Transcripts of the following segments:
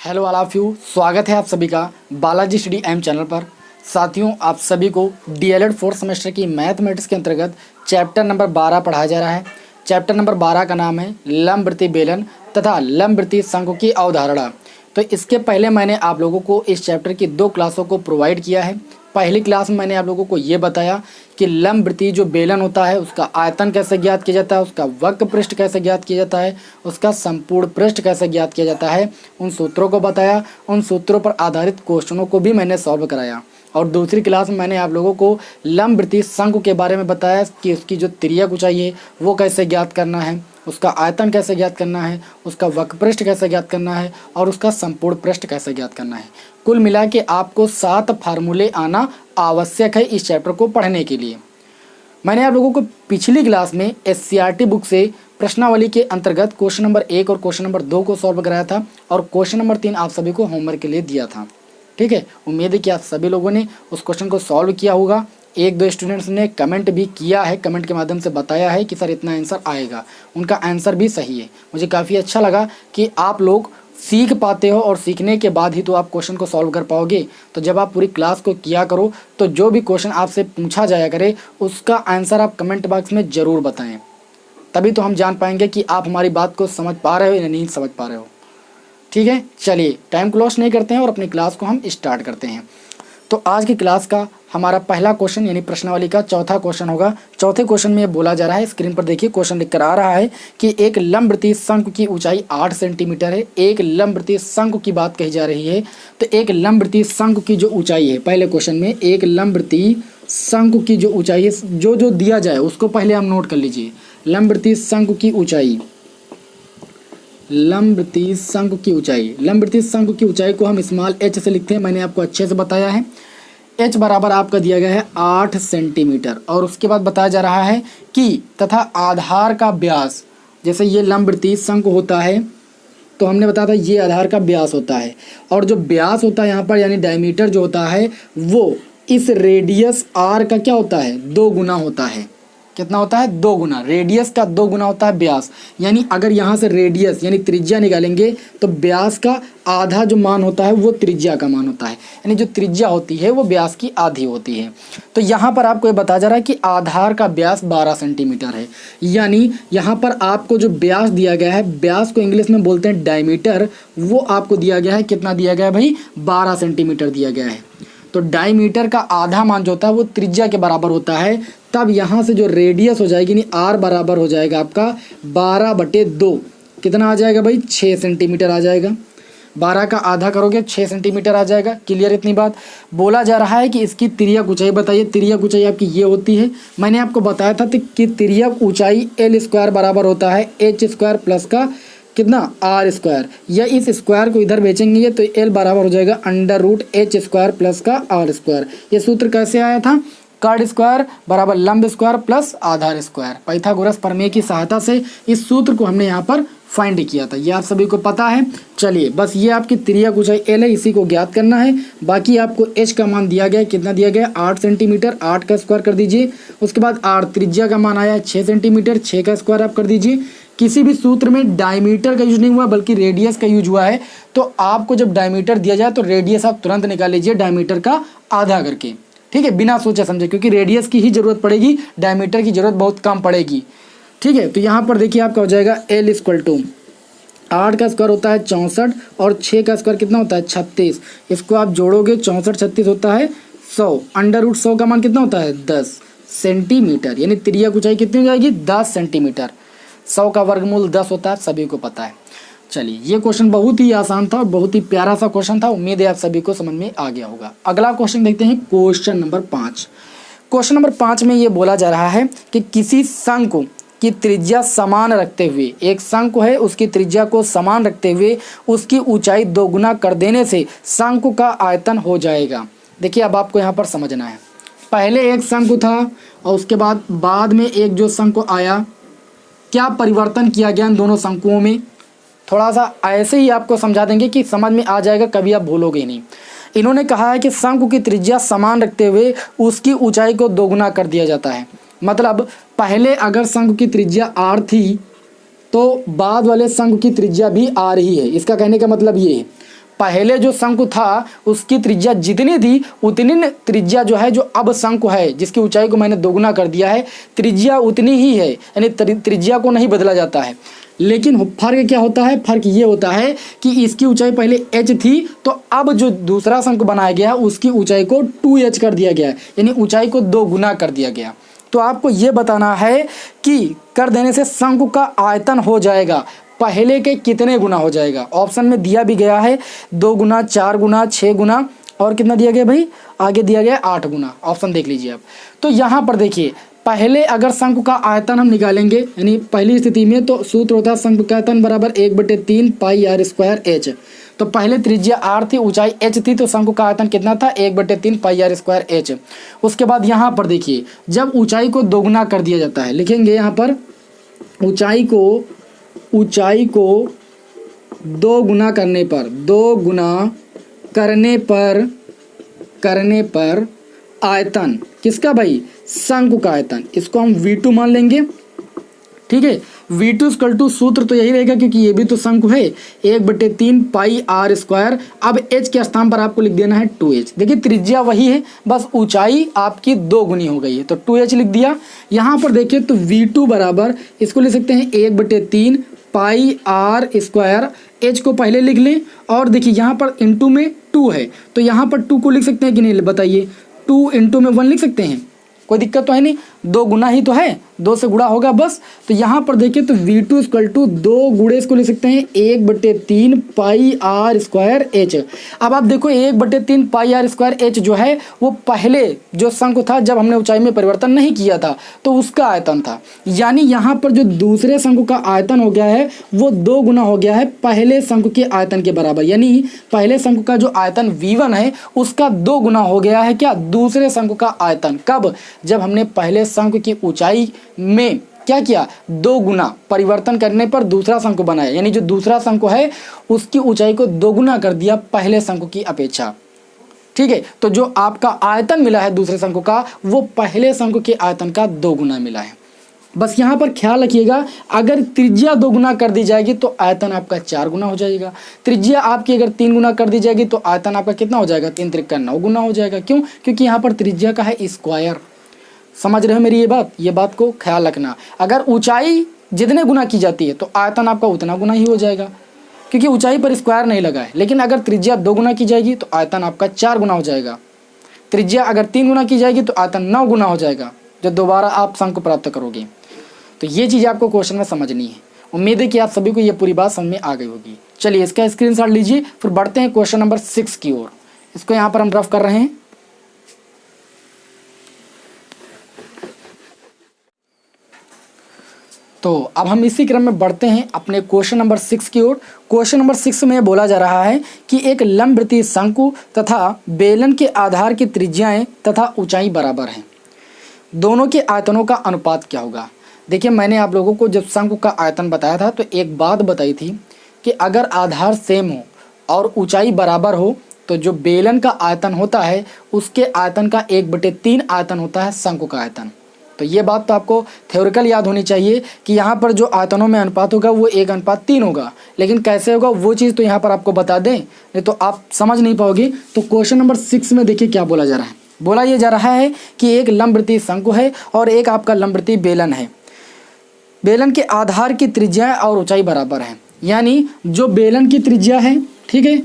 Hello all of you, स्वागत है आप सभी का बालाजी स्टडी एम चैनल पर। साथियों, आप सभी को डीएलएड फोर्थ सेमेस्टर की मैथमेटिक्स के अंतर्गत चैप्टर नंबर 12 पढ़ाया जा रहा है। चैप्टर नंबर 12 का नाम है लंबवृत्तीय बेलन तथा लंबवृत्तीय शंकु की अवधारणा। तो इसके पहले मैंने आप लोगों को इस चैप्टर की 2 क्लासों को प्रोवाइड किया है। पहली क्लास में मैंने आप लोगों को ये बताया कि लंबवृत्तीय जो बेलन होता है उसका आयतन कैसे ज्ञात किया जाता है, उसका वक्र पृष्ठ कैसे ज्ञात किया जाता है, उसका संपूर्ण पृष्ठ कैसे ज्ञात किया जाता है, उन सूत्रों को बताया। उन सूत्रों पर आधारित क्वेश्चनों को भी मैंने सॉल्व कराया। और दूसरी क्लास में मैंने आप लोगों को लंबवृत्तीय शंकु के बारे में बताया कि उसकी जो तिर्यक ऊंचाई है वो कैसे ज्ञात करना है, उसका आयतन कैसे ज्ञात करना है, उसका वक्र पृष्ठ कैसे ज्ञात करना है और उसका संपूर्ण पृष्ठ कैसे ज्ञात करना है। कुल मिला के आपको 7 फार्मूले आना आवश्यक है इस चैप्टर को पढ़ने के लिए। मैंने आप लोगों को पिछली क्लास में एससीईआरटी बुक से प्रश्नावली के अंतर्गत क्वेश्चन नंबर 1 और क्वेश्चन नंबर 2 को सॉल्व कराया था और क्वेश्चन नंबर 3 आप सभी को होमवर्क के लिए दिया था। ठीक है, उम्मीद है कि आप सभी लोगों ने उस क्वेश्चन को सॉल्व किया होगा। 1-2 स्टूडेंट्स ने कमेंट भी किया है, कमेंट के माध्यम से बताया है कि सर इतना आंसर आएगा। उनका आंसर भी सही है। मुझे काफ़ी अच्छा लगा कि आप लोग सीख पाते हो और सीखने के बाद ही तो आप क्वेश्चन को सॉल्व कर पाओगे। तो जब आप पूरी क्लास को किया करो तो जो भी क्वेश्चन आपसे पूछा जाया करे उसका आंसर आप कमेंट बॉक्स में ज़रूर बताएं, तभी तो हम जान पाएंगे कि आप हमारी बात को समझ पा रहे हो या नहीं समझ पा रहे हो। ठीक है, चलिए टाइम क्लोज नहीं करते हैं और अपनी क्लास को हम स्टार्ट करते हैं। तो आज की क्लास का हमारा पहला क्वेश्चन यानी प्रश्नावली का चौथा क्वेश्चन होगा। चौथे क्वेश्चन में ये बोला जा रहा है, स्क्रीन पर देखिए क्वेश्चन लिख कर आ रहा है कि एक लंबवृत्तीय शंकु की ऊंचाई 8 सेंटीमीटर है। एक लंबवृत्तीय शंकु की बात कही जा रही है। तो एक लंबवृत्तीय शंकु की जो ऊंचाई है, पहले क्वेश्चन में एक लंबवृत्तीय शंकु की जो ऊंचाई है, जो दिया जाए उसको पहले हम नोट कर लीजिए। लंबवृत्तीय शंकु की ऊंचाई, लंबवृत्तीय शंकु की ऊंचाई, लंबवृत्तीय शंकु की ऊंचाई को हम स्मॉल h से लिखते हैं। मैंने आपको अच्छे से बताया है। h बराबर आपका दिया गया है 8 सेंटीमीटर और उसके बाद बताया जा रहा है कि तथा आधार का व्यास, जैसे ये लंबवृत्तीय शंकु होता है तो हमने बताया था ये आधार का व्यास होता है और जो व्यास होता है यहाँ पर यानी डायमीटर जो होता है वो इस रेडियस r का क्या होता है, 2 गुना होता है। कितना होता है, 2 गुना। रेडियस का 2 गुना होता है व्यास। यानी अगर यहाँ से रेडियस यानी त्रिज्या निकालेंगे तो व्यास का आधा जो मान होता है वो त्रिज्या का मान होता है। यानी जो त्रिज्या होती है वो व्यास की आधी होती है। तो यहाँ पर आपको ये बताया जा रहा है कि आधार का व्यास 12 सेंटीमीटर है। यानी यहाँ पर आपको जो व्यास दिया गया है, व्यास को इंग्लिश में बोलते हैं डायमीटर, वो आपको दिया गया है। कितना दिया गया है भाई, 12 सेंटीमीटर दिया गया है। तो डायमीटर का आधा मान जो होता है वो त्रिज्या के बराबर होता है। तब यहाँ से जो रेडियस हो जाएगी यानी r बराबर हो जाएगा आपका 12/2। कितना आ जाएगा भाई, 6 सेंटीमीटर आ जाएगा। 12 का आधा करोगे 6 सेंटीमीटर आ जाएगा। क्लियर इतनी बात। बोला जा रहा है कि इसकी तिर्यक ऊंचाई बताइए। तिर्यक ऊंचाई आपकी ये होती है, मैंने आपको बताया था कि तिर्यक ऊंचाई L² बराबर होता है h² प्लस का कितना, r²। या इस स्क्वायर को इधर बेचेंगे तो L बराबर हो जाएगा √h² प्लस का r²। ये सूत्र कैसे आया था, कर्ड स्क्वायर बराबर लंब स्क्वायर प्लस आधार स्क्वायर। पाइथागोरस प्रमेय की सहायता से इस सूत्र को हमने यहाँ पर फाइंड किया था। ये आप सभी को पता है। चलिए बस ये आपकी तिर्यक ऊंचाई L है, इसी को ज्ञात करना है। बाकी आपको h का मान दिया गया, कितना दिया गया, 8 सेंटीमीटर। 8 का स्क्वायर कर दीजिए। उसके बाद r त्रिज्या का मान आया 6 सेंटीमीटर। 6 का स्क्वायर आप कर दीजिए। किसी भी सूत्र में डायमीटर का यूज नहीं हुआ बल्कि रेडियस का यूज हुआ है। तो आपको जब डायमीटर दिया जाए तो रेडियस आप तुरंत निकाल लीजिए डायमीटर का आधा करके। ठीक है, बिना सोचे समझे, क्योंकि रेडियस की ही जरूरत पड़ेगी, डायमीटर की जरूरत बहुत कम पड़ेगी। ठीक है, तो यहाँ पर देखिए आपका हो जाएगा L = 8 का स्क्वायर होता है 64 और 6 का स्क्वायर कितना होता है 36। इसको आप जोड़ोगे 64 36 होता है 100। √100 का मान कितना होता है 10 सेंटीमीटर। यानी तिर्यक ऊंचाई कितनी हो जाएगी, 10 सेंटीमीटर। 100 का वर्गमूल 10 होता है, सभी को पता है। चलिए ये क्वेश्चन बहुत ही आसान था और बहुत ही प्यारा सा क्वेश्चन था। उम्मीद है आप सभी को समझ में आ गया होगा। अगला क्वेश्चन देखते हैं, क्वेश्चन नंबर 5। क्वेश्चन नंबर 5 में ये बोला जा रहा है कि किसी शंकु की त्रिज्या समान रखते हुए, एक शंकु है उसकी त्रिज्या को समान रखते हुए उसकी ऊंचाई 2 गुना कर देने से शंकु का आयतन हो जाएगा। देखिए अब आपको यहाँ पर समझना है, पहले एक शंकु था और उसके बाद में एक जो शंकु आया, क्या परिवर्तन किया गया इन दोनों शंकुओं में, थोड़ा सा ऐसे ही आपको समझा देंगे कि समझ में आ जाएगा, कभी आप भूलोगे नहीं। इन्होंने कहा है कि शंकु की त्रिज्या समान रखते हुए उसकी ऊंचाई को 2 गुना कर दिया जाता है। मतलब पहले अगर शंकु की त्रिज्या r थी तो बाद वाले शंकु की त्रिज्या भी r ही है। इसका कहने का मतलब ये है पहले जो शंकु था उसकी त्रिज्या जितनी थी उतनी त्रिज्या जो है, जो अब शंकु है जिसकी ऊंचाई को मैंने दोगुना कर दिया है, त्रिज्या उतनी ही है, यानी त्रिज्या को नहीं बदला जाता है। लेकिन फर्क क्या होता है, फर्क ये होता है कि इसकी ऊंचाई पहले h थी, तो अब जो दूसरा शंकु बनाया गया उसकी ऊंचाई को 2h कर दिया गया है, यानी ऊंचाई को 2 गुना कर दिया गया। तो आपको ये बताना है कि कर देने से शंकु का आयतन हो जाएगा पहले के कितने गुना हो जाएगा। ऑप्शन में दिया भी गया है 2 गुना, 4 गुना, 6 गुना, और कितना दिया गया भाई, आगे दिया गया 8 गुना। ऑप्शन देख लीजिए आप। तो यहाँ पर देखिए, पहले अगर शंकु का आयतन हम निकालेंगे, यानी पहली स्थिति में तो सूत्र होता है शंकु का आयतन बराबर 1/3 पाई आर स्क्वायर एच। तो पहले त्रिज्या आर थी, ऊंचाई एच थी, तो शंकु का आयतन कितना था, 1/3 पाई आर स्क्वायर एच। उसके बाद यहाँ पर देखिए, जब ऊंचाई को दोगुना कर दिया जाता है, लिखेंगे यहाँ पर ऊंचाई को 2 गुना करने पर, 2 गुना करने पर आयतन किसका भाई, शंकु का आयतन, इसको हम V2 मान लेंगे। ठीक है, V2 इक्वल टू सूत्र तो यही रहेगा क्योंकि ये भी तो शंकु है, 1/3 पाई आर स्क्वायर। अब h के स्थान पर आपको लिख देना है 2h। देखिए त्रिज्या वही है, बस ऊंचाई आपकी 2 गुनी हो गई है, तो 2h लिख दिया। यहाँ पर देखिए तो V2 बराबर इसको लिख सकते हैं 1/3 पाई आर स्क्वायर, h को पहले लिख लें, और देखिए यहाँ पर इंटू में 2 है, तो यहाँ पर 2 को लिख सकते हैं कि नहीं बताइए, 2 इंटू में 1 लिख सकते हैं, कोई दिक्कत तो है नहीं, 2 गुना ही तो है, 2 से गुणा होगा बस। तो यहाँ पर देखिए तो V2 इक्वल टू 2 गुणे इसको लिख सकते हैं 1/3 पाई आर स्क्वायर एच। अब आप देखो 1/3 पाई आर स्क्वायर एच जो है वो पहले जो शंकु था जब हमने ऊंचाई में परिवर्तन नहीं किया था तो उसका आयतन था, यानी यहाँ पर जो दूसरे शंकु का आयतन हो गया है वो 2 गुना हो गया है पहले शंकु के आयतन के बराबर, यानी पहले शंकु का जो आयतन V1 है उसका 2 गुना हो गया है क्या, दूसरे शंकु का आयतन। कब, जब हमने पहले शंकु की ऊंचाई में क्या किया, 2 गुना परिवर्तन करने पर दूसरा शंकु बनाया, यानी जो दूसरा शंकु है उसकी ऊंचाई को 2 गुना कर दिया पहले शंकु की अपेक्षा। ठीक है, तो जो आपका आयतन मिला है दूसरे शंकु का वो पहले शंकु के आयतन का 2 गुना मिला है। बस यहाँ पर ख्याल रखिएगा, अगर त्रिज्या 2 गुना कर दी जाएगी तो आयतन आपका 4 गुना हो जाएगा। त्रिज्या आपकी अगर 3 गुना कर दी जाएगी तो आयतन आपका कितना हो जाएगा, 3 त्रिक का 9 गुना हो जाएगा। क्यों, क्योंकि यहाँ पर त्रिज्या का है स्क्वायर। समझ रहे हो मेरी ये बात को ख्याल रखना। अगर ऊंचाई जितने गुना की जाती है तो आयतन आपका उतना गुना ही हो जाएगा, क्योंकि ऊंचाई पर स्क्वायर नहीं लगा है। लेकिन अगर त्रिज्या 2 गुना की जाएगी तो आयतन आपका 4 गुना हो जाएगा। त्रिज्या अगर 3 गुना की जाएगी तो आयतन 9 गुना हो जाएगा, जब दोबारा आप शंकु प्राप्त करोगे। तो ये चीज़ आपको क्वेश्चन में समझनी है। उम्मीद है कि आप सभी को ये पूरी बात समझ में आ गई होगी। चलिए इसका स्क्रीनशॉट लीजिए, फिर बढ़ते हैं क्वेश्चन नंबर 6 की ओर। इसको यहाँ पर हम रफ कर रहे हैं। तो अब हम इसी क्रम में बढ़ते हैं अपने क्वेश्चन नंबर 6 की ओर। क्वेश्चन नंबर 6 में बोला जा रहा है कि एक लंबवृत्तीय शंकु तथा बेलन के आधार की त्रिज्याएं तथा ऊंचाई बराबर हैं, दोनों के आयतनों का अनुपात क्या होगा। देखिए मैंने आप लोगों को जब शंकु का आयतन बताया था तो एक बात बताई थी कि अगर आधार सेम हो और ऊंचाई बराबर हो तो जो बेलन का आयतन होता है उसके आयतन का 1/3 आयतन होता है शंकु का आयतन। तो ये बात तो आपको थ्योरिकल याद होनी चाहिए कि यहाँ पर जो आयतनों में अनुपात होगा वो 1:3 होगा, लेकिन कैसे होगा वो चीज़ तो यहाँ पर आपको बता दें, नहीं तो आप समझ नहीं पाओगे। तो क्वेश्चन नंबर 6 में देखिए क्या बोला जा रहा है। बोला ये जा रहा है कि एक लंबवृत्तीय शंकु है और एक आपका लंबवृत्तीय बेलन है। बेलन के आधार की त्रिज्या और ऊंचाई बराबर है, यानी जो बेलन की त्रिज्या है, ठीक है,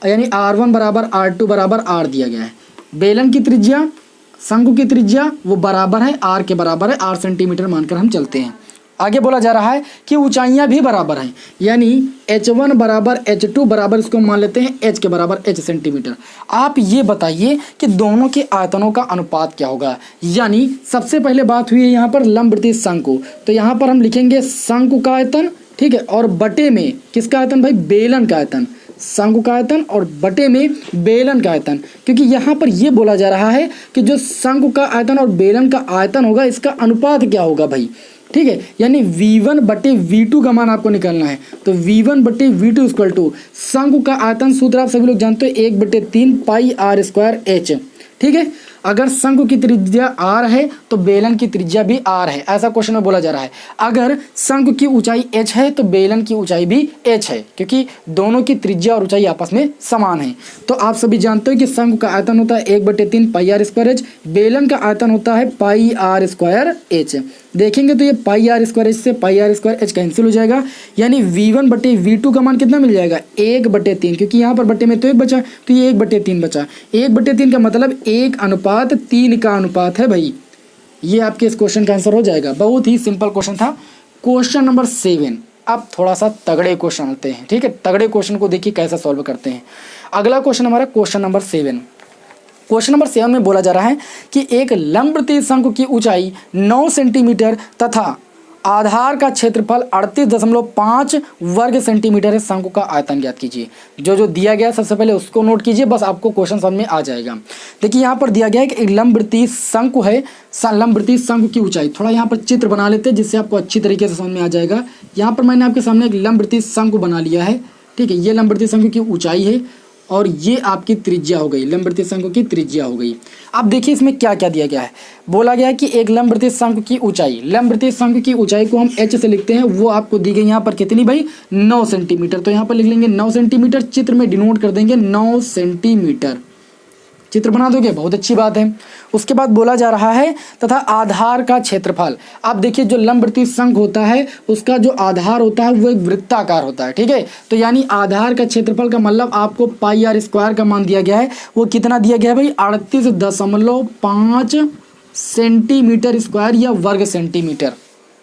यानी R1 बराबर R2 बराबर R दिया गया है। बेलन की त्रिज्या, शंकु की त्रिज्या वो बराबर है, R के बराबर है, R सेंटीमीटर मानकर हम चलते हैं। आगे बोला जा रहा है कि ऊंचाइयां भी बराबर हैं, यानी H1 बराबर H2 बराबर, इसको मान लेते हैं H के बराबर H सेंटीमीटर। आप ये बताइए कि दोनों के आयतनों का अनुपात क्या होगा। यानी सबसे पहले बात हुई है यहाँ पर लंबवृत्तीय शंकु, तो यहाँ पर हम लिखेंगे शंकु का आयतन, ठीक है, और बटे में किसका आयतन भाई, बेलन का आयतन। शंकु का आयतन और बटे में बेलन का आयतन, क्योंकि यहाँ पर यह बोला जा रहा है कि जो शंकु का आयतन और बेलन का आयतन होगा इसका अनुपात क्या होगा भाई, ठीक है, यानी V1 बटे V2 का मान आपको निकालना है। तो V1 बटे V2 इक्वल टू शंकु का आयतन सूत्र आप सभी लोग जानते हो 1/3 पाई R स्क्वायर H, ठीक है। अगर शंकु की त्रिज्या r है तो बेलन की त्रिज्या भी r है, ऐसा क्वेश्चन में बोला जा रहा है। अगर शंकु की ऊंचाई h है तो बेलन की ऊंचाई भी h है, क्योंकि दोनों की त्रिज्या और ऊंचाई आपस में समान है। तो आप सभी जानते हो कि शंकु का आयतन होता है 1/3 पाई आर स्क्वायर एच, बेलन का आयतन होता है पाई आर स्क्वायर एच। देखेंगे तो ये पाई आर स्क्वायर एच से पाई आर स्क्वायर एच कैंसिल हो जाएगा, यानी v1/v2 का मान कितना मिल जाएगा 1/3, क्योंकि यहाँ पर बटे में तो 1 बचा, तो ये 1/3 बचा। 1/3 का मतलब 1:3 का अनुपात है भाई। ये आपके इस क्वेश्चन का आंसर हो जाएगा। बहुत ही सिंपल क्वेश्चन था। Question number 7। अब थोड़ा सा तगड़े क्वेश्चन आते हैं, ठीक है। तगड़े क्वेश्चन को देखिए कैसे सॉल्व करते हैं। अगला क्वेश्चन हमारा क्वेश्चन नंबर 7। क्वेश्चन नंबर 7 में बोला जा रहा है कि एक लंबवृत्तीय शंकु की ऊंचाई 9 सेंटीमीटर तथा आधार का क्षेत्रफल 38.5 वर्ग सेंटीमीटर है। शंकु का आयतन ज्ञात कीजिए। जो दिया गया सबसे पहले उसको नोट कीजिए, बस आपको क्वेश्चन समझ में आ जाएगा। देखिए यहाँ पर दिया गया है कि एक लंबवृत्तीय शंकु है। लंबवृत्तीय शंकु की ऊंचाई, थोड़ा यहाँ पर चित्र बना लेते हैं जिससे आपको अच्छी तरीके से समझ में आ जाएगा। यहाँ पर मैंने आपके सामने एक लंबवृत्तीय शंकु बना लिया है, ठीक है। ये लंबवृत्तीय शंकु की ऊंचाई है और ये आपकी त्रिज्या हो गई, लंबवृत्तीय शंकु की त्रिज्या हो गई। अब देखिए इसमें क्या क्या दिया गया है। बोला गया है कि एक लंबवृत्तीय शंकु की ऊंचाई, लंबवृत्तीय शंकु की ऊंचाई को हम h से लिखते हैं, वो आपको दी गई यहाँ पर कितनी भाई 9 सेंटीमीटर। तो यहाँ पर लिख लेंगे 9 सेंटीमीटर, चित्र में डिनोट कर देंगे 9 सेंटीमीटर। चित्र बना दोगे, बहुत अच्छी बात है। उसके बाद बोला जा रहा है तथा आधार का क्षेत्रफल। अब देखिए जो लंबवृत्तीय शंकु होता है उसका जो आधार होता है वो एक वृत्ताकार होता है, ठीक है। तो यानी आधार का क्षेत्रफल का मतलब आपको पाई आर स्क्वायर का मान दिया गया है, वो कितना दिया गया है भाई 38.5 सेंटीमीटर स्क्वायर या वर्ग सेंटीमीटर।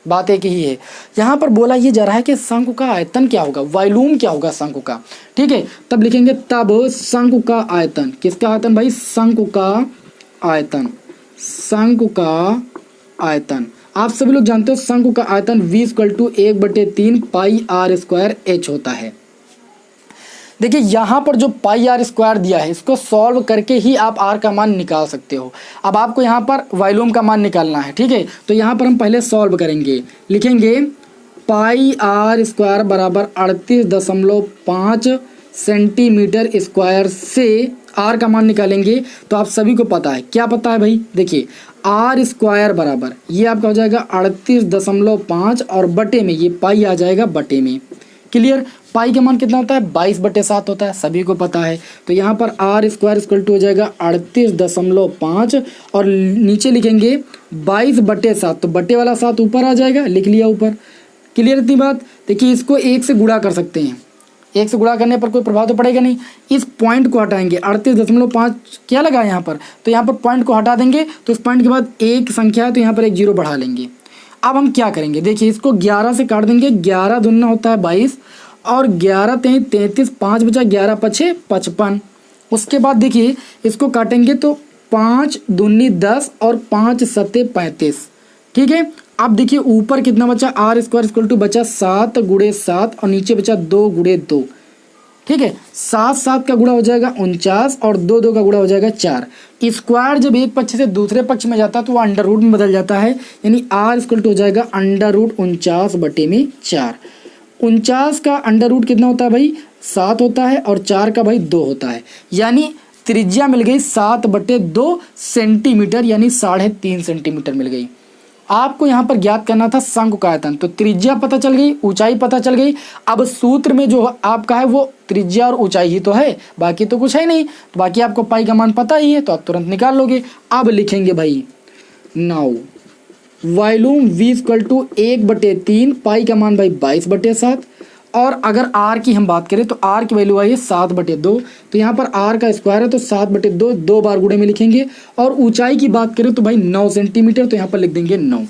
बात एक ही है। यहाँ पर बोला ये जा रहा है कि शंकु का आयतन क्या होगा, वॉल्यूम क्या होगा शंकु का, ठीक है। तब लिखेंगे तब शंकु का आयतन, किसका आयतन भाई शंकु का आयतन, शंकु का आयतन। आप सभी लोग जानते हो शंकु का आयतन v = 1/3 pi r square h होता है। देखिए यहाँ पर जो पाई आर स्क्वायर दिया है इसको सॉल्व करके ही आप आर का मान निकाल सकते हो। अब आपको यहाँ पर वॉल्यूम का मान निकालना है, ठीक है। तो यहाँ पर हम पहले सॉल्व करेंगे, लिखेंगे पाई आर स्क्वायर बराबर 38.5 सेंटीमीटर स्क्वायर से आर का मान निकालेंगे। तो आप सभी को पता है, क्या पता है भाई, देखिए आर स्क्वायर बराबर ये आपका हो जाएगा 38.5 और बटे में ये पाई आ जाएगा बटे में। क्लियर। पाई का मान कितना होता है 22/7 होता है, सभी को पता है। तो यहाँ पर आर स्क्वायर इक्वल टू हो जाएगा 38.5 और नीचे लिखेंगे 22/7, तो बटे वाला 7 ऊपर आ जाएगा, लिख लिया ऊपर। क्लियर इतनी बात। देखिए इसको 1 से गुणा कर सकते हैं, 1 से गुणा करने पर कोई प्रभाव तो पड़ेगा नहीं। इस पॉइंट को हटाएंगे, 38.5 क्या लगा यहाँ पर, तो यहाँ पर पॉइंट को हटा देंगे तो इस पॉइंट के बाद एक संख्या है तो यहाँ पर एक 0 बढ़ा लेंगे। अब हम क्या करेंगे, देखिए इसको 11 से काट देंगे, 11 दूना होता है 22 और 11 3 33, 5 बचा, 11 5 55। उसके बाद देखिए इसको काटेंगे तो 5 दूनी 10 और 5 7 35, ठीक है। अब देखिए ऊपर कितना बचा, आर स्क्वायर इक्वल टू बचा 7 × 7 और नीचे बचा 2 × 2, ठीक है। 7 7 का गुणा हो जाएगा 49 और 2 2 का गुणा हो जाएगा 4। स्क्वायर जब एक पक्ष से दूसरे पक्ष में जाता है तो वो अंडर रूट में बदल जाता है, यानी आर इक्वल टू हो जाएगा √49/4। 49 का अंडर रूट कितना होता है भाई 7 होता है और 4 का भाई 2 होता है, यानी त्रिज्या मिल गई 7/2 सेंटीमीटर, यानी 3.5 सेंटीमीटर मिल गई। आपको यहाँ पर ज्ञात करना था शंकु का आयतन, तो त्रिज्या पता चल गई, ऊंचाई पता चल गई। अब सूत्र में जो आपका है वो त्रिज्या और ऊंचाई ही तो है, बाकी तो कुछ है नहीं। तो बाकी आपको पाई का मान पता ही है तो आप तुरंत निकाल लोगे। अब लिखेंगे भाई नाउ वॉल्यूम v = 1/3 पाई का मान भाई 22/7 और अगर r की हम बात करें तो r की वैल्यू आई है 7/2। तो यहाँ पर r का स्क्वायर है तो 7/2 2 बार गुणे में लिखेंगे। और ऊंचाई की बात करें तो भाई 9 सेंटीमीटर, तो यहाँ पर लिख देंगे 9।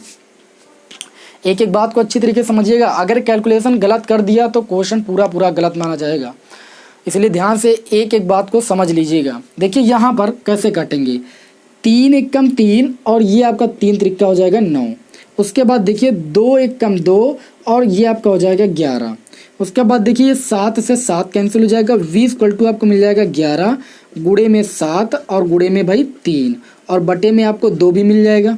एक एक बात को अच्छी तरीके से समझिएगा, अगर कैलकुलेशन गलत कर दिया तो क्वेश्चन पूरा गलत माना जाएगा, इसलिए ध्यान से एक एक बात को समझ लीजिएगा। देखिए यहाँ पर कैसे काटेंगे, 3 × 3 और ये आपका 3 त्रिका हो जाएगा 9। उसके बाद देखिए 2 × 2 और ये आपका हो जाएगा 11। उसके बाद देखिए 7 से 7 कैंसिल हो जाएगा, v = आपको मिल जाएगा 11 गुणे में 7 और गुणे में भाई 3 और बटे में आपको 2 भी मिल जाएगा,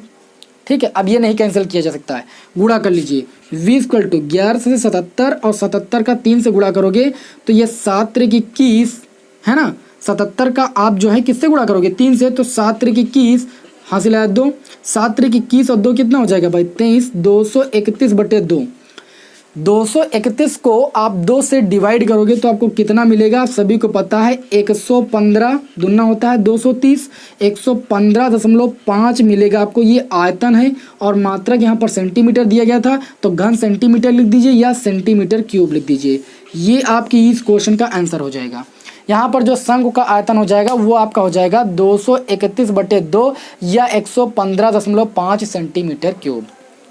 ठीक है। अब ये नहीं कैंसिल किया जा सकता है, गुणा कर लीजिए। v = 11 से 77 और 77 का 3 से गुणा करोगे तो ये 7 × 21 है ना, 77 का आप जो है किससे गुणा करोगे 3 से, तो 7 त्रिक 21 हासिल आया 2, 7 त्रिक 21 और 2 कितना हो जाएगा भाई 23, 231/2। 231 को आप 2 से डिवाइड करोगे तो आपको कितना मिलेगा, आप सभी को पता है 115 दुना होता है 230, 115.5 मिलेगा आपको। ये आयतन है और मात्रक यहाँ पर सेंटीमीटर दिया गया था, तो घन सेंटीमीटर लिख दीजिए या सेंटीमीटर क्यूब लिख दीजिए। ये आपकी इस क्वेश्चन का आंसर हो जाएगा। यहाँ पर जो शंकु का आयतन हो जाएगा वो आपका हो जाएगा 231/2 या 115.5 सेंटीमीटर क्यूब।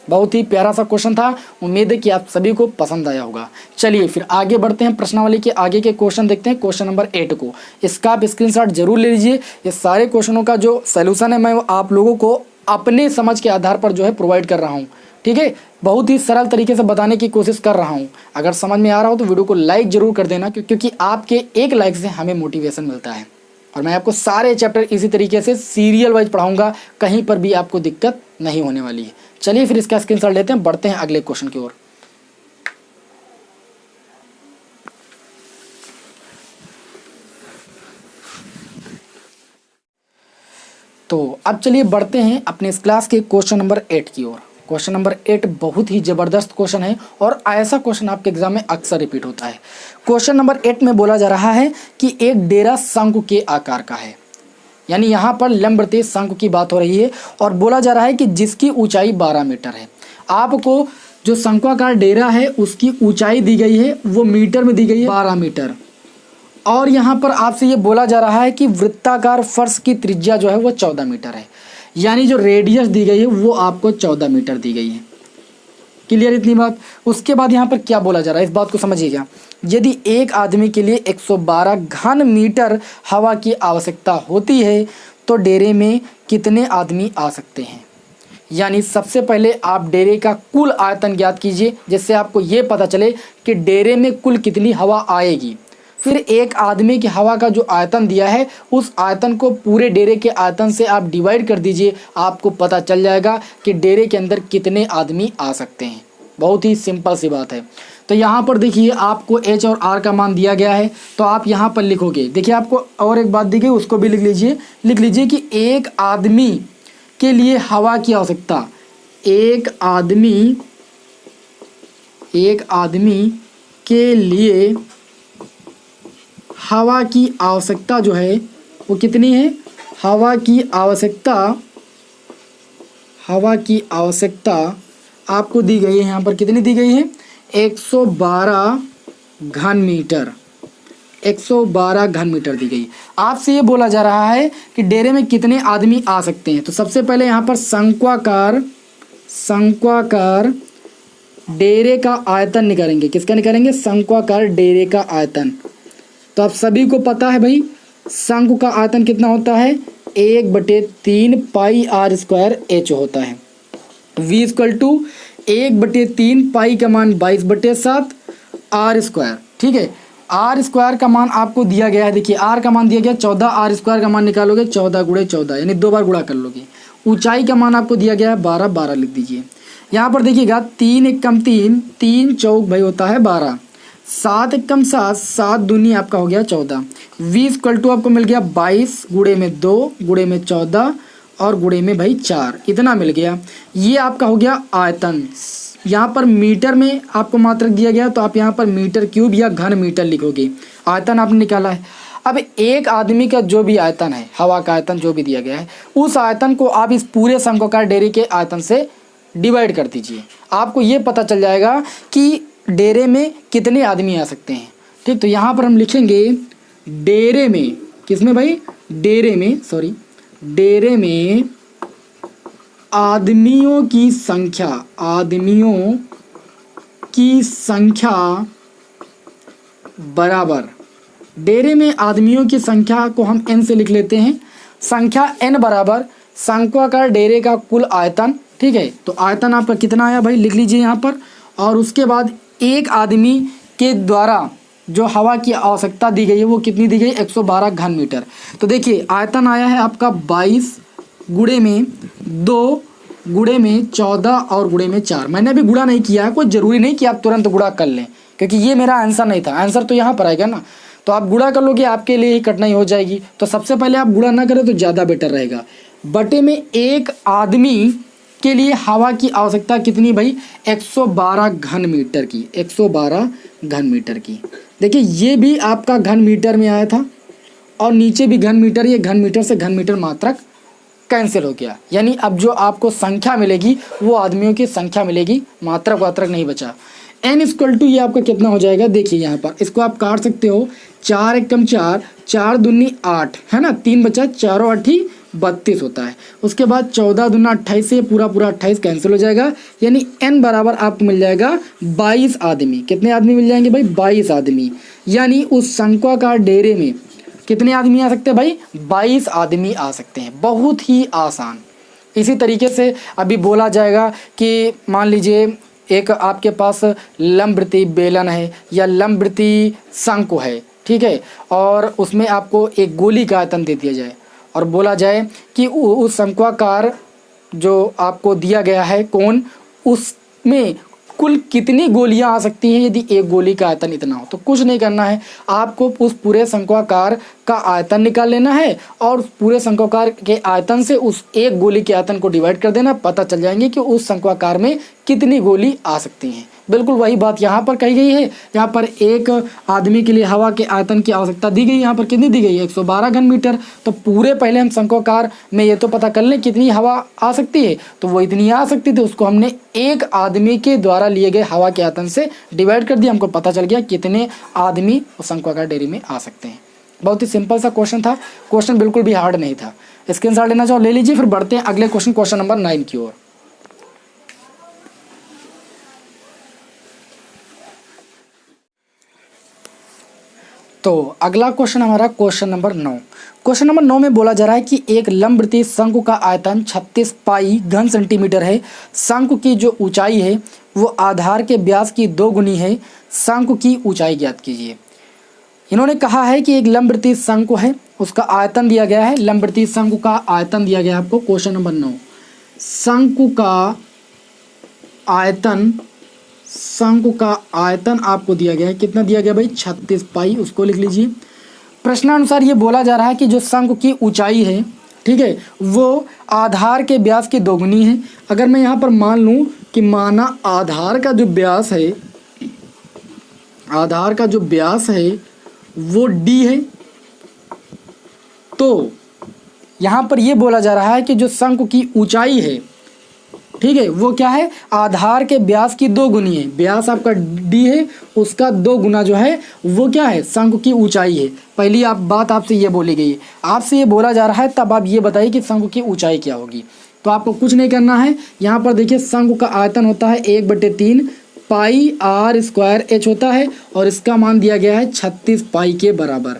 बहुत ही प्यारा सा क्वेश्चन था, उम्मीद है कि आप सभी को पसंद आया होगा। चलिए फिर आगे बढ़ते हैं, प्रश्नावली के आगे के क्वेश्चन देखते हैं। क्वेश्चन नंबर 8 को इसका आप स्क्रीनशॉट जरूर ले लीजिए। ये सारे क्वेश्चनों का जो सलूशन है मैं आप लोगों को अपने समझ के आधार पर जो है प्रोवाइड कर रहा हूँ, ठीक है। बहुत ही सरल तरीके से बताने की कोशिश कर रहा हूँ। अगर समझ में आ रहा हो तो वीडियो को लाइक जरूर कर देना, क्योंकि आपके एक लाइक से हमें मोटिवेशन मिलता है। और मैं आपको सारे चैप्टर इसी तरीके से सीरियल वाइज पढ़ाऊंगा, कहीं पर भी आपको दिक्कत नहीं होने वाली है। चलिए फिर इसका स्क्रीनशॉट लेते हैं, बढ़ते हैं अगले क्वेश्चन की ओर। तो अब चलिए बढ़ते हैं अपने इस क्लास के क्वेश्चन नंबर 8 की ओर। क्वेश्चन नंबर 8 बहुत ही जबरदस्त क्वेश्चन है और ऐसा क्वेश्चन आपके एग्जाम में अक्सर रिपीट होता है। क्वेश्चन नंबर 8 में बोला जा रहा है कि एक डेरा शंकु के आकार का है, यानी यहाँ पर लंबवृत्तीय शंकु की बात हो रही है और बोला जा रहा है कि जिसकी ऊंचाई 12 मीटर है। आपको जो शंक्वाकार डेरा है उसकी ऊंचाई दी गई है, वो मीटर में दी गई है 12 मीटर। और यहाँ पर आपसे ये बोला जा रहा है कि वृत्ताकार फर्श की त्रिज्या जो है वो 14 मीटर है, यानी जो रेडियस दी गई है वो आपको 14 मीटर दी गई है। क्लियर इतनी बात। उसके बाद यहाँ पर क्या बोला जा रहा है इस बात को समझिएगा। यदि एक आदमी के लिए 112 घन मीटर हवा की आवश्यकता होती है तो डेरे में कितने आदमी आ सकते हैं। यानी सबसे पहले आप डेरे का कुल आयतन ज्ञात कीजिए, जिससे आपको ये पता चले कि डेरे में कुल कितनी हवा आएगी। फिर एक आदमी की हवा का जो आयतन दिया है उस आयतन को पूरे डेरे के आयतन से आप डिवाइड कर दीजिए, आपको पता चल जाएगा कि डेरे के अंदर कितने आदमी आ सकते हैं। बहुत ही सिंपल सी बात है। तो यहाँ पर देखिए आपको H और R का मान दिया गया है, तो आप यहाँ पर लिखोगे। देखिए आपको और एक बात दी गई उसको भी लिख लीजिए कि एक आदमी के लिए हवा की आवश्यकता, एक आदमी के लिए हवा की आवश्यकता जो है वो कितनी है। हवा की आवश्यकता आपको दी गई है, यहाँ पर कितनी दी गई है 112 घन मीटर। 112 घन मीटर दी गई। आपसे ये बोला जा रहा है कि डेरे में कितने आदमी आ सकते हैं। तो सबसे पहले यहाँ पर शंक्वाकार डेरे का आयतन निकालेंगे। किसका निकालेंगे, शंक्वाकार डेरे का आयतन। तो आप सभी को पता है भाई शंकु का आयतन कितना होता है 1/3 पाई r स्क्वायर h होता है। v = 1/3 पाई का मान 22/7 r स्क्वायर, ठीक है। r स्क्वायर का मान आपको दिया गया है, देखिए r का मान दिया गया 14, r स्क्वायर का मान निकालोगे 14 × 14 यानी 2 बार गुणा कर लोगे। ऊंचाई का मान आपको दिया गया है 12 लिख दीजिए। यहाँ पर देखिएगा 3 × 3 3 चौक भाई होता है 12, 7 × 7 7 दूनी आपका हो गया 14। v = आपको मिल गया 22 × 2 × 14 और गुणे में भाई 4, इतना मिल गया। ये आपका हो गया आयतन। यहाँ पर मीटर में आपको मात्रक दिया गया तो आप यहाँ पर मीटर क्यूब या घन मीटर लिखोगे। आयतन आपने निकाला है। अब एक आदमी का जो भी आयतन है, हवा का आयतन जो भी दिया गया है, उस आयतन को आप इस पूरे शंक्वाकार डेरे के आयतन से डिवाइड कर दीजिए। आपको ये पता चल जाएगा कि डेरे में कितने आदमी आ सकते हैं। ठीक, तो यहाँ पर हम लिखेंगे डेरे में, किसमें भाई, डेरे में आदमियों की संख्या बराबर, डेरे में आदमियों की संख्या को हम n से लिख लेते हैं। संख्या n बराबर शंक्वाकार डेरे का कुल आयतन। ठीक है, तो आयतन आपका कितना आया भाई लिख लीजिए यहाँ पर। और उसके बाद एक आदमी के द्वारा जो हवा की आवश्यकता दी गई है वो कितनी दी गई, 112 घन मीटर। तो देखिए आयतन आया है आपका 22 गुणे में 2 गुणे में 14 और गुणे में 4। मैंने अभी गुणा नहीं किया है, कोई ज़रूरी नहीं कि आप तुरंत गुणा कर लें, क्योंकि ये मेरा आंसर नहीं था। आंसर तो यहाँ पर आएगा ना। तो आप गुणा कर लोगे, आपके लिए ही कठिनाई हो जाएगी। तो सबसे पहले आप गुणा ना करें तो ज़्यादा बेटर रहेगा। बटे में एक आदमी के लिए हवा की आवश्यकता कितनी भाई, 112 घन मीटर की, 112 घन मीटर की। देखिए ये भी आपका घन मीटर में आया था और नीचे भी घन मीटर, ये घन मीटर से घन मीटर मात्रक कैंसिल हो गया, यानी अब जो आपको संख्या मिलेगी वो आदमियों की संख्या मिलेगी, मात्रक वात्रक नहीं बचा। n इक्वल टू ये आपका कितना हो जाएगा, देखिए यहाँ पर इसको आप काट सकते हो, 4 एकम 4, 4 दूनी 8 है ना, 3 बचा, 4 और 8 32 होता है। उसके बाद 14 दूना 28 से पूरा 28 कैंसिल हो जाएगा, यानी n बराबर आपको मिल जाएगा 22 आदमी। कितने आदमी मिल जाएंगे भाई, 22 आदमी। यानी उस शंक्वाकार डेरे में कितने आदमी आ सकते हैं भाई, 22 आदमी आ सकते हैं। बहुत ही आसान। इसी तरीके से अभी बोला जाएगा कि मान लीजिए एक आपके पास लंबवृत्तीय बेलन है या लंबवृत्तीय शंकु है, ठीक है, और उसमें आपको एक गोली का आयतन दे दिया जाए और बोला जाए कि उस शंक्वाकार जो आपको दिया गया है कोण, उसमें कुल कितनी गोलियां आ सकती हैं यदि एक गोली का आयतन इतना हो। तो कुछ नहीं करना है, आपको उस पूरे शंक्वाकार का आयतन निकाल लेना है और पूरे शंक्वाकार के आयतन से उस एक गोली के आयतन को डिवाइड कर देना, पता चल जाएंगे कि उस शंक्वाकार में कितनी गोली आ सकती हैं। बिल्कुल वही बात यहाँ पर कही गई है। यहाँ पर एक आदमी के लिए हवा के आयतन की आवश्यकता दी गई, यहाँ पर कितनी दी गई है, 112 घन मीटर। तो पूरे पहले हम शंक्वाकार में ये तो पता कर लें कितनी हवा आ सकती है, तो वो इतनी आ सकती थी, उसको हमने एक आदमी के द्वारा लिए गए हवा के आयतन से डिवाइड कर दिया, हमको पता चल गया कितने आदमी उस शंक्वाकार डेयरी में आ सकते हैं। बहुत ही सिंपल सा क्वेश्चन था, क्वेश्चन बिल्कुल भी हार्ड नहीं था। स्क्रीनशॉट लेना चाहो ले लीजिए। फिर बढ़ते हैं अगले क्वेश्चन, क्वेश्चन नंबर 9 की ओर। तो अगला क्वेश्चन हमारा क्वेश्चन नंबर 9। क्वेश्चन नंबर 9 में बोला जा रहा है कि एक लंबवृत्तीय शंकु का आयतन 36 पाई घन सेंटीमीटर है। शंकु की जो ऊंचाई है वो आधार के व्यास की 2 गुनी है। शंकु की ऊंचाई ज्ञात कीजिए। इन्होंने कहा है कि एक लंबवृत्तीय शंकु है, उसका आयतन दिया गया है, लंबवृत्तीय शंकु का आयतन दिया गया है आपको। क्वेश्चन नंबर 9, शंकु का आयतन आपको दिया गया है, कितना दिया गया भाई, 36 पाई, उसको लिख लीजिए। प्रश्नानुसार ये बोला जा रहा है कि जो शंकु की ऊंचाई है, ठीक है, वो आधार के व्यास की 2 गुनी है। अगर मैं यहाँ पर मान लूँ कि माना आधार का जो व्यास है वो d है, तो यहाँ पर ये बोला जा रहा है कि जो शंकु की ऊंचाई है, ठीक है, वो क्या है, आधार के व्यास की 2 गुनी है। व्यास आपका d है, उसका 2 गुना जो है वो क्या है, शंकु की ऊंचाई है। पहली बात आपसे ये बोली गई है, आपसे ये बोला जा रहा है, तब आप ये बताइए कि शंकु की ऊंचाई क्या होगी। तो आपको कुछ नहीं करना है। यहाँ पर देखिए शंकु का आयतन होता है 1/3 पाई r स्क्वायर h होता है और इसका मान दिया गया है 36 पाई के बराबर,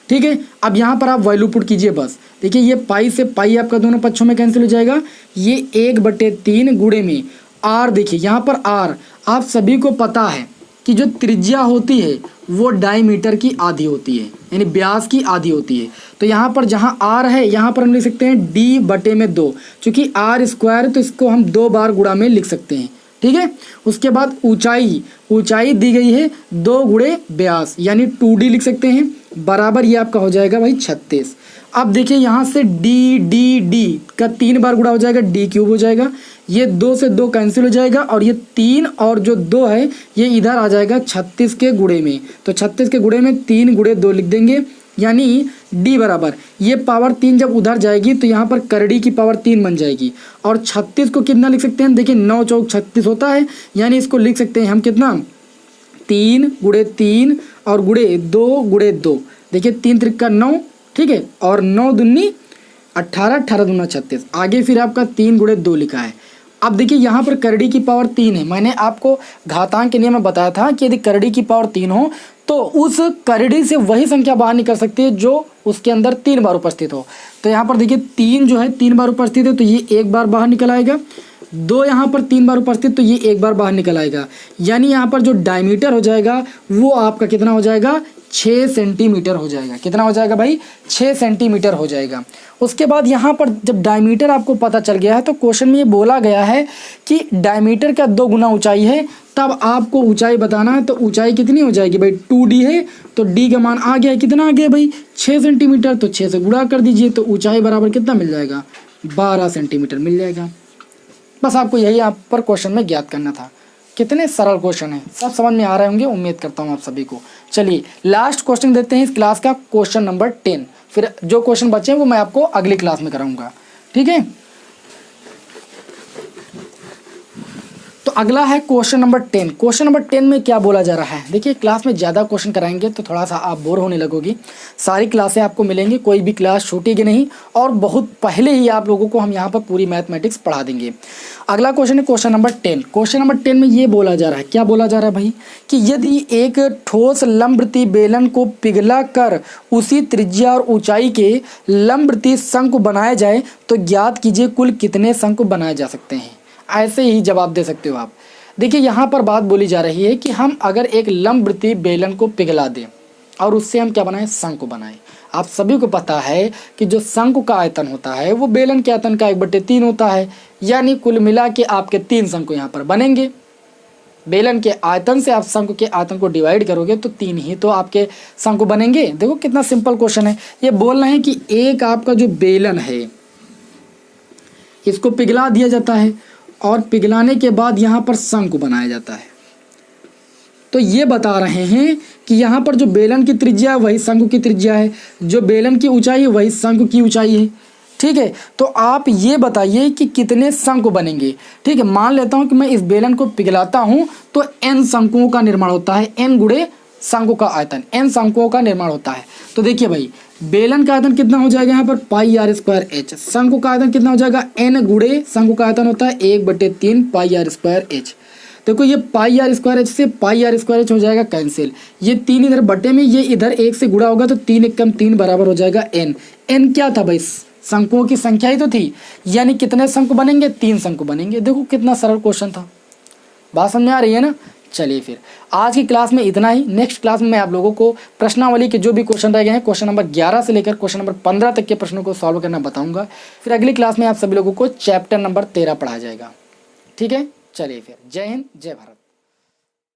ठीक है। अब यहाँ पर आप वैल्यू पुट कीजिए बस। देखिए ये पाई से पाई आपका दोनों पक्षों में कैंसिल हो जाएगा। ये 1/3 गुणे में r, देखिए यहाँ पर r, आप सभी को पता है कि जो त्रिज्या होती है वो डायमीटर की आधी होती है, यानी व्यास की आधी होती है। तो यहाँ पर जहाँ r है, यहाँ पर हम लिख सकते हैं d/2, चूँकि r स्क्वायर तो इसको हम 2 बार गुणा में लिख सकते हैं, ठीक है। उसके बाद ऊंचाई दी गई है 2 गुणे व्यास, यानी 2d लिख सकते हैं, बराबर ये आपका हो जाएगा भाई 36। अब देखिए यहाँ से d का 3 बार गुणा हो जाएगा, d³ हो जाएगा। ये 2 से 2 कैंसिल हो जाएगा और ये 3 और जो 2 है ये इधर आ जाएगा 36 के गुणे में। तो 36 के गुणे में 3 गुणे 2 लिख देंगे, यानी d बराबर ये पावर 3 जब उधर जाएगी तो यहाँ पर करड़ी की पावर 3 बन जाएगी। और 36 को कितना लिख सकते हैं, देखिए 9 चौक 36 होता है, यानी इसको लिख सकते हैं हम कितना, 3 गुणे 3 और गुणे 2, देखिए 3 त्रिका 9, ठीक है, और 9 दूनी 18, 18 दूना 36। आगे फिर आपका 3 गुणे 2 लिखा है। अब देखिए यहाँ पर करड़ी की पावर 3 है। मैंने आपको घातांक के नियम में बताया था कि यदि करड़ी की पावर 3 हो तो उस करड़ी से वही संख्या बाहर निकल सकती है जो उसके अंदर 3 बार उपस्थित हो। तो यहाँ पर देखिए 3 जो है 3 बार उपस्थित है तो ये 1 बार बाहर निकल आएगा। 2 यहाँ पर 3 बार उपस्थित तो ये 1 बार बाहर निकल आएगा, यानी यहाँ पर जो डायमीटर हो जाएगा वो आपका कितना हो जाएगा, 6 सेंटीमीटर हो जाएगा। कितना हो जाएगा भाई, 6 सेंटीमीटर हो जाएगा। उसके बाद यहाँ पर जब डायमीटर आपको पता चल गया है तो क्वेश्चन में ये बोला गया है कि डायमीटर का 2 गुना ऊंचाई है तब आपको ऊंचाई बताना है। तो ऊंचाई कितनी हो जाएगी भाई, 2d है तो d का मान आ गया, कितना आ गया भाई 6 सेंटीमीटर, तो 6 से गुणा कर दीजिए तो ऊंचाई बराबर कितना मिल जाएगा 12 सेंटीमीटर मिल जाएगा। बस आपको यही आप पर क्वेश्चन में ज्ञात करना था। कितने सरल क्वेश्चन है, सब समझ में आ रहे होंगे, उम्मीद करता हूँ आप सभी को। चलिए लास्ट क्वेश्चन देते हैं इस क्लास का, क्वेश्चन नंबर 10। फिर जो क्वेश्चन बचे हैं वो मैं आपको अगली क्लास में कराऊंगा, ठीक है। तो अगला है क्वेश्चन नंबर 10। क्वेश्चन नंबर 10 में क्या बोला जा रहा है, देखिए क्लास में ज़्यादा क्वेश्चन कराएंगे तो थोड़ा सा आप बोर होने लगोगी। सारी क्लासें आपको मिलेंगी, कोई भी क्लास छूटेगी नहीं, और बहुत पहले ही आप लोगों को हम यहाँ पर पूरी मैथमेटिक्स पढ़ा देंगे। अगला क्वेश्चन है क्वेश्चन नंबर 10। क्वेश्चन नंबर 10 में ये बोला जा रहा है, क्या बोला जा रहा है भाई, कि यदि एक ठोस लंबवृत्तीय बेलन को पिघला कर उसी त्रिज्या और ऊंचाई के लंबवृत्तीय शंकु बनाया जाए तो ज्ञात कीजिए कुल कितने शंकु बनाए जा सकते हैं। ऐसे ही जवाब दे सकते हो आप। देखिए यहाँ पर बात बोली जा रही है कि हम अगर एक लंबवृत्तीय बेलन को पिघला दें और उससे हम क्या बनाएं, शंकु बनाएं। आप सभी को पता है कि जो शंकु का आयतन होता है वो बेलन के आयतन का 1/3 होता है, यानी कुल मिला के आपके 3 शंकु यहाँ पर बनेंगे। बेलन के आयतन से आप शंकु के आयतन को डिवाइड करोगे तो 3 ही तो आपके शंकु बनेंगे। देखो कितना सिंपल क्वेश्चन है। ये बोल रहे हैं कि एक आपका जो बेलन है इसको पिघला दिया जाता है और पिघलाने के बाद यहाँ पर शंकु बनाया जाता है। तो ये बता रहे हैं कि यहाँ पर जो बेलन की त्रिज्या है वही शंकु की त्रिज्या है, जो बेलन की ऊंचाई है वही शंकु की ऊंचाई है, ठीक है। तो आप ये बताइए कि कितने शंकु बनेंगे, ठीक है। मान लेता हूँ कि मैं इस बेलन को पिघलाता हूँ तो n शंकुओं का निर्माण होता है, n गुणे शंकु का आयतन, n शंकुओं का निर्माण होता है। तो देखिए भाई बेलन का आयतन कितना हो जाएगा यहाँ पर πr²h, शंकु का आयतन कितना हो जाएगा n गुणे शंकु का आयतन होता है 1/3 πr²h। देखो ये πr²h से πr²h हो जाएगा कैंसिल, ये 3 इधर बटे में, ये इधर 1 से गुणा होगा तो 3 × 3 बराबर हो जाएगा n। n क्या था भाई, शंकुओं की संख्या ही तो थी, यानी कितने शंकु बनेंगे, 3 शंकु बनेंगे। देखो कितना सरल क्वेश्चन था, बात समझ में आ रही है ना। चलिए फिर आज की क्लास में इतना ही। नेक्स्ट क्लास में मैं आप लोगों को प्रश्नावली के जो भी क्वेश्चन रह गए हैं, क्वेश्चन नंबर 11 से लेकर क्वेश्चन नंबर 15 तक के प्रश्नों को सॉल्व करना बताऊंगा। फिर अगली क्लास में आप सभी लोगों को चैप्टर नंबर 13 पढ़ाया जाएगा, ठीक है। चलिए फिर, जय हिंद जय भारत।